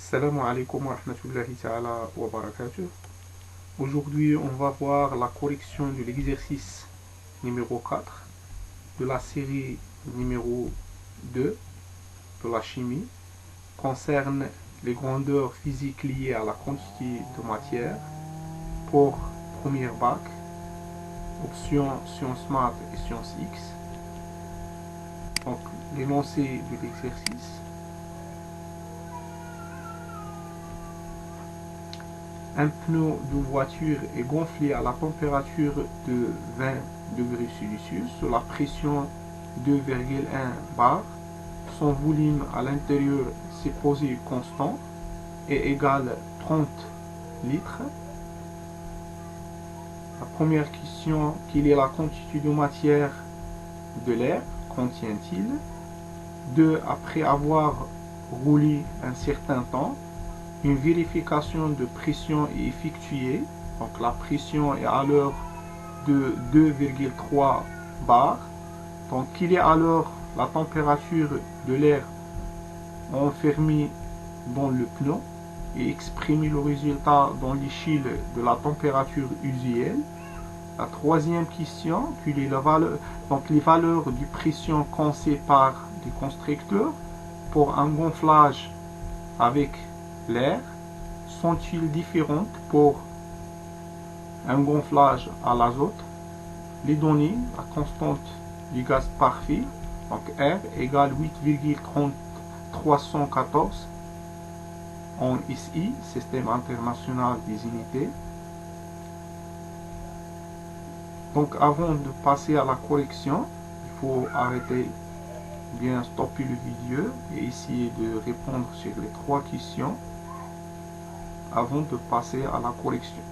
Assalamu alaikum wa rahmatullahi ta'ala wa barakatuh. Aujourd'hui, on va voir la correction de l'exercice numéro 4 de la série numéro 2 de la chimie. Concerne les grandeurs physiques liées à la quantité de matière pour premier bac, option sciences maths et sciences X. Donc, l'énoncé de l'exercice. Un pneu de voiture est gonflé à la température de 20 degrés Celsius sous la pression 2,1 bar. Son volume à l'intérieur s'est posé constant et égale 30 litres. La première question, quelle est la quantité de matière de l'air contient-il? 2. Après avoir roulé un certain temps, une vérification de pression est effectuée. Donc la pression est alors de 2,3 bar. Donc il est alors la température de l'air enfermé dans le pneu et exprimer le résultat dans l'échelle de la température usuelle. La troisième question, quelle est la valeur, donc les valeurs de pression conçues par les constructeurs pour un gonflage avec l'air sont-ils différentes pour un gonflage à l'azote? Les données, la constante du gaz parfait, donc R égale 8,314 en SI, Système international des unités. Donc avant de passer à la correction, il faut arrêter, bien stopper le vidéo et essayer de répondre sur les trois questions avant de passer à la correction.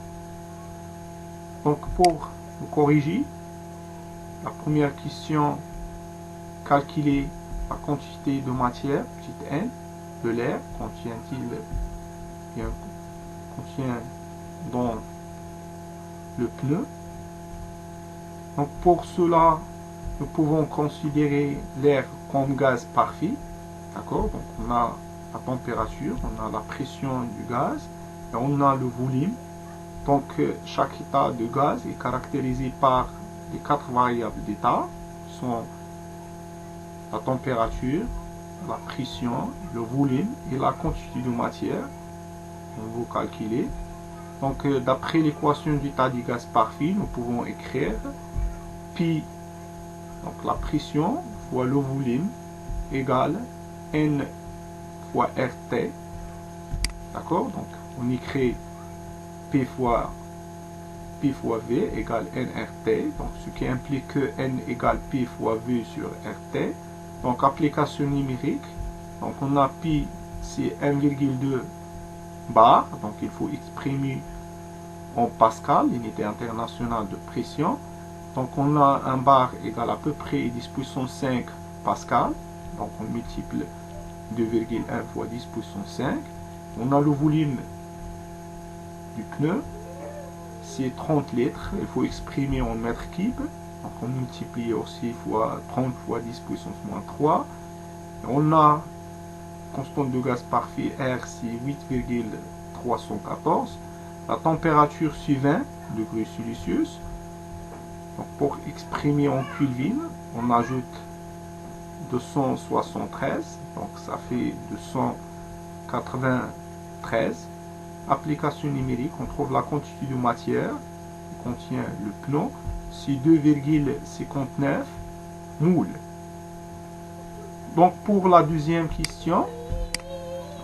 Donc pour corriger, la première question, calculer la quantité de matière, petite n, de l'air, contient dans le pneu. Donc pour cela, nous pouvons considérer l'air comme gaz parfait. D'accord? Donc on a la température, on a la pression du gaz, et on a le volume. Donc chaque état de gaz est caractérisé par les quatre variables d'état, qui sont la température, la pression, le volume et la quantité de matière. On va calculer. Donc d'après l'équation d'état du gaz parfait, nous pouvons écrire Pi, donc la pression fois le volume, égale N fois RT. D'accord? Donc on écrit P fois V égale nRT, donc ce qui implique que N égale P fois V sur RT. Donc application numérique, donc on a Pi c'est 1,2 bar, donc il faut exprimer en pascal, l'unité internationale de pression. Donc on a un bar égale à peu près 10 puissance 5 pascal, donc on multiplie 2,1 fois 10 puissance 5. On a le volume du pneu, c'est 30 litres, il faut exprimer en mètres cubes, donc on multiplie aussi fois 30 fois 10 puissance moins 3. Et on a constante de gaz parfait R, c'est 8,314. La température c'est 20 degrés Celsius. Donc pour exprimer en Kelvin, on ajoute 273, donc ça fait 293. Application numérique, on trouve la quantité de matière qui contient le pneu, c'est 2,59 moules. Donc pour la deuxième question,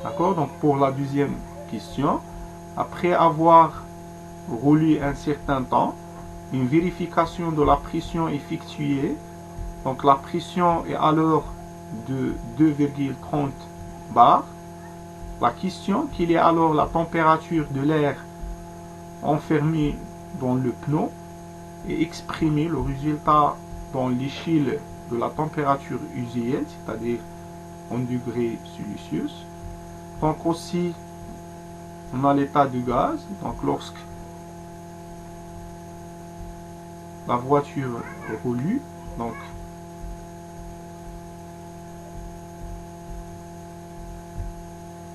d'accord, donc pour la deuxième question, après avoir roulé un certain temps, une vérification de la pression effectuée, donc la pression est alors de 2,30 bar. La question, quelle est alors la température de l'air enfermé dans le pneu et exprimer le résultat dans l'échelle de la température usuelle, c'est-à-dire en degrés Celsius. Donc aussi, on a l'état de gaz, donc lorsque la voiture roule, donc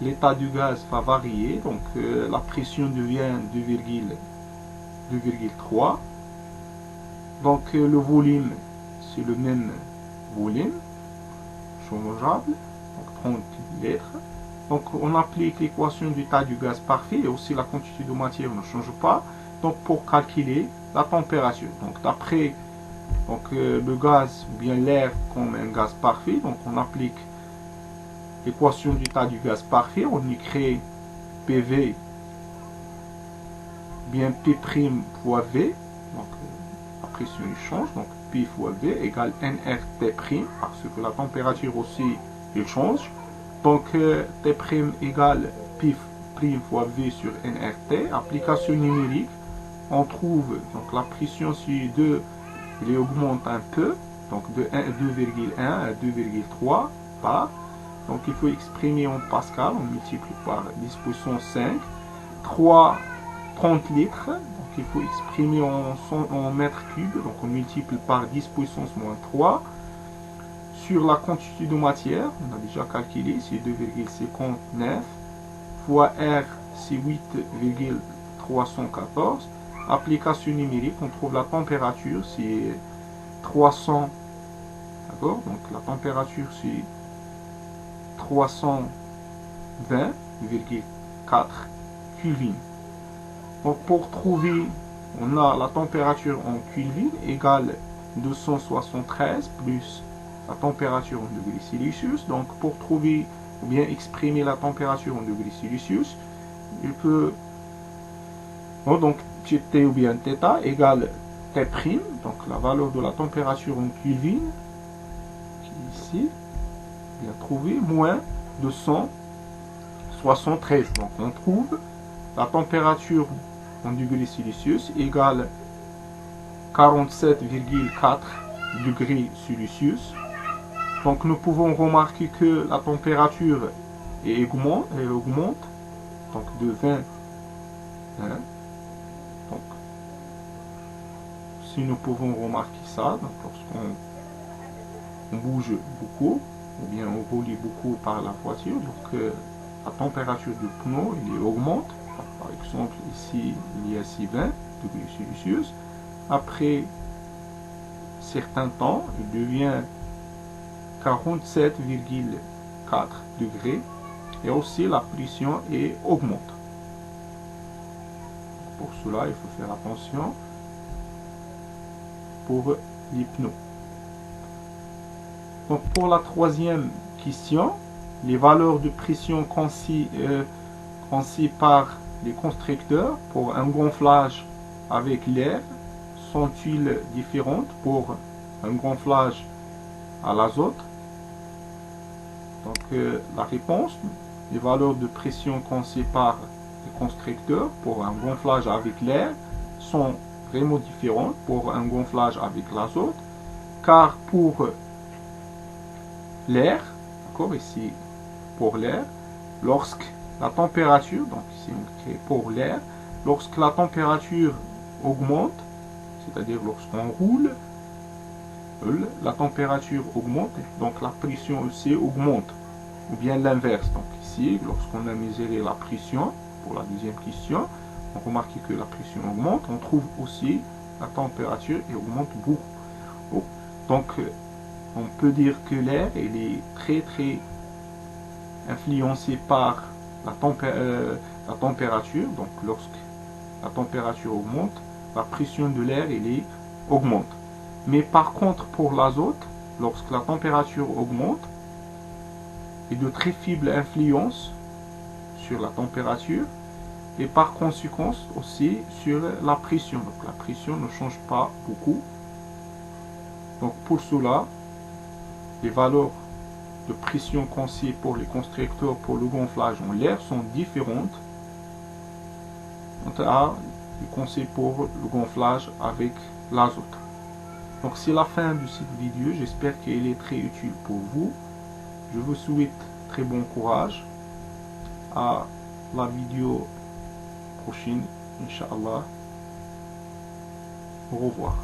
l'état du gaz va varier, donc la pression devient 2,3. Donc le volume, c'est le même volume, changeable, donc 30 litres. Donc on applique l'équation du état du gaz parfait et aussi la quantité de matière ne change pas. Donc pour calculer la température, donc d'après le gaz ou bien l'air comme un gaz parfait, donc on applique l'équation du état du gaz parfait, on y crée PV bien P' fois V, donc la pression il change, donc P fois V égale nRT', parce que la température aussi il change. Donc T' égale P' fois V sur nRT. Application numérique, on trouve donc la pression sur 2, il augmente un peu, donc de 2,1 à 2,3 bar. Donc il faut exprimer en pascal, on multiplie par 10 puissance 5, 30 litres, donc il faut exprimer en mètres cubes, donc on multiplie par 10 puissance moins 3. Sur la quantité de matière, on a déjà calculé, c'est 2,59, fois R, c'est 8,314. Application numérique, on trouve la température, c'est 300, d'accord, donc la température c'est 320,4 Kelvin. Donc pour trouver, on a la température en Kelvin égale 273 plus la température en degrés Celsius. Donc pour trouver ou bien exprimer la température en degrés Celsius, il peut donc T ou bien θ égale T', donc la valeur de la température en Kelvin, qui est ici, bien trouvé, moins 273. Donc on trouve la température en degrés Celsius égale 47,4 degrés Celsius. Donc nous pouvons remarquer que la température augmente donc de 20. Hein, donc, si nous pouvons remarquer ça, lorsqu'on bouge beaucoup, ou bien on roule beaucoup par la voiture, donc la température du pneu il augmente. Donc, par exemple, ici, il y a 20 degrés Celsius. Après certain temps, il devient 47,4 degrés. Et aussi, la pression augmente. Pour cela, il faut faire attention pour les pneus. Donc pour la troisième question, les valeurs de pression conçues par les constructeurs pour un gonflage avec l'air sont-ils différentes pour un gonflage à l'azote? Donc la réponse, les valeurs de pression conçues par les constructeurs pour un gonflage avec l'air sont vraiment différentes pour un gonflage avec l'azote, car pour l'air, d'accord, ici pour l'air, lorsque la température, donc ici on crée pour l'air, lorsque la température augmente, c'est-à-dire lorsqu'on roule, la température augmente, donc la pression aussi augmente, ou bien l'inverse. Donc ici, lorsqu'on a mesuré la pression, pour la deuxième question, on remarque que la pression augmente, on trouve aussi la température et augmente beaucoup. Donc on peut dire que l'air est très influencé par la température. Donc lorsque la température augmente, la pression de l'air augmente. Mais par contre pour l'azote, lorsque la température augmente, il y a de très faibles influences sur la température et par conséquent aussi sur la pression. Donc la pression ne change pas beaucoup. Donc pour cela, les valeurs de pression conçues pour les constructeurs pour le gonflage en l'air sont différentes à les conçues pour le gonflage avec l'azote. Donc c'est la fin de cette vidéo, j'espère qu'elle est très utile pour vous. Je vous souhaite très bon courage. À la vidéo prochaine, Inch'Allah. Au revoir.